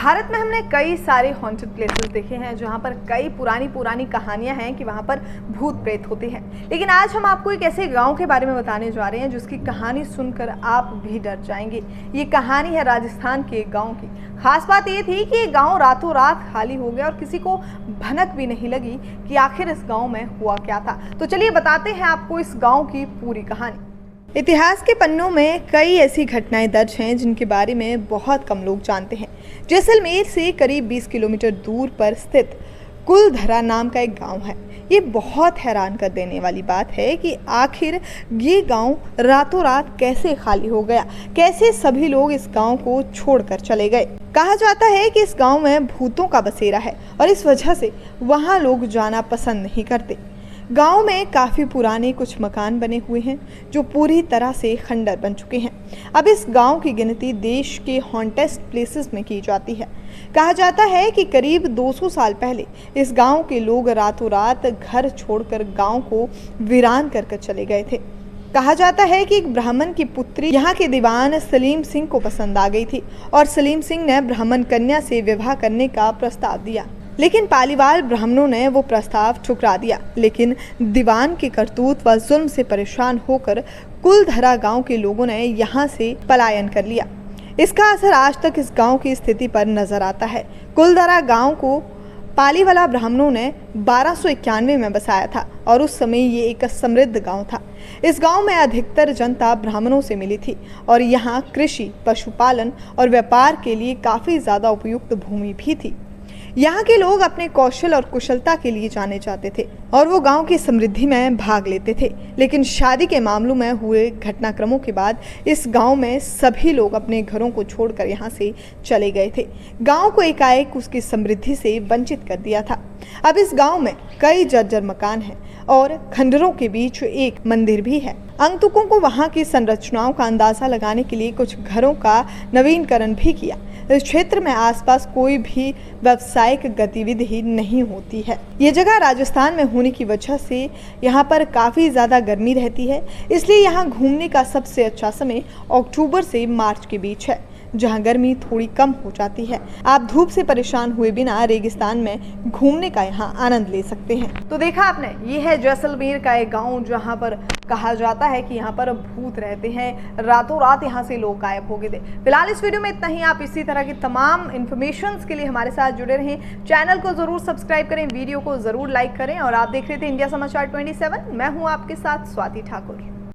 भारत में हमने कई सारे हॉन्टेड प्लेसेस देखे हैं जहां पर कई पुरानी कहानियां हैं कि वहां पर भूत प्रेत होते हैं। लेकिन आज हम आपको एक ऐसे गांव के बारे में बताने जा रहे हैं जिसकी कहानी सुनकर आप भी डर जाएंगे। ये कहानी है राजस्थान के गांव की। खास बात ये थी कि ये गांव रातों रात खाली हो गया और किसी को भनक भी नहीं लगी कि आखिर इस गाँव में हुआ क्या था। तो चलिए बताते हैं आपको इस गाँव की पूरी कहानी। इतिहास के पन्नों में कई ऐसी घटनाएं दर्ज हैं जिनके बारे में बहुत कम लोग जानते हैं। जैसलमेर से करीब 20 किलोमीटर दूर पर स्थित कुलधरा नाम का एक गांव है। ये बहुत हैरान कर देने वाली बात है कि आखिर ये गांव रातों रात कैसे खाली हो गया, कैसे सभी लोग इस गांव को छोड़कर चले गए। कहा जाता है कि इस गांव में भूतों का बसेरा है और इस वजह से वहां लोग जाना पसंद नहीं करते। गांव में काफ़ी पुराने कुछ मकान बने हुए हैं जो पूरी तरह से खंडर बन चुके हैं। अब इस गांव की गिनती देश के हॉन्टेस्ट प्लेसेस में की जाती है। कहा जाता है कि करीब 200 साल पहले इस गांव के लोग रातों रात घर छोड़कर गांव को वीरान कर चले गए थे। कहा जाता है कि एक ब्राह्मण की पुत्री यहाँ के दीवान सलीम सिंह को पसंद आ गई थी और सलीम सिंह ने ब्राह्मण कन्या से विवाह करने का प्रस्ताव दिया, लेकिन पालीवाल ब्राह्मणों ने वो प्रस्ताव ठुकरा दिया। लेकिन दीवान के करतूत व जुल्म से परेशान होकर कुलधरा गांव के लोगों ने यहाँ से पलायन कर लिया। इसका असर आज तक इस गांव की स्थिति पर नजर आता है। कुलधरा गांव को पालीवाला ब्राह्मणों ने 1291 में बसाया था और उस समय ये एक समृद्ध गांव था। इस गांव में अधिकतर जनता ब्राह्मणों से मिली थी और यहाँ कृषि, पशुपालन और व्यापार के लिए काफ़ी ज़्यादा उपयुक्त भूमि भी थी। यहाँ के लोग अपने कौशल और कुशलता के लिए जाने जाते थे और वो गांव की समृद्धि में भाग लेते थे। लेकिन शादी के मामलों में हुए घटनाक्रमों के बाद इस गांव में सभी लोग अपने घरों को छोड़कर यहाँ से चले गए थे। गांव को एकाएक उसकी समृद्धि से वंचित कर दिया था। अब इस गांव में कई जर्जर मकान हैं और खंडरों के बीच एक मंदिर भी है। अंगतुकों को वहाँ की संरचनाओं का अंदाजा लगाने के लिए कुछ घरों का नवीनीकरण भी किया। इस क्षेत्र में आसपास कोई भी व्यावसायिक गतिविधि नहीं होती है। ये जगह राजस्थान में होने की वजह से यहाँ पर काफ़ी ज़्यादा गर्मी रहती है, इसलिए यहाँ घूमने का सबसे अच्छा समय अक्टूबर से मार्च के बीच है, जहाँ गर्मी थोड़ी कम हो जाती है। आप धूप से परेशान हुए बिना रेगिस्तान में घूमने का यहाँ आनंद ले सकते हैं। तो देखा आपने, ये है जैसलमेर का एक गांव जहाँ पर कहा जाता है कि यहाँ पर भूत रहते हैं। रातों रात यहाँ से लोग गायब हो गए थे। फिलहाल इस वीडियो में इतना ही। आप इसी तरह की तमाम इन्फॉर्मेशन के लिए हमारे साथ जुड़े रहें। चैनल को जरूर सब्सक्राइब करें, वीडियो को जरूर लाइक करें और आप देख रहे थे इंडिया समाचार 27। मैं हूँ आपके साथ स्वाति ठाकुर।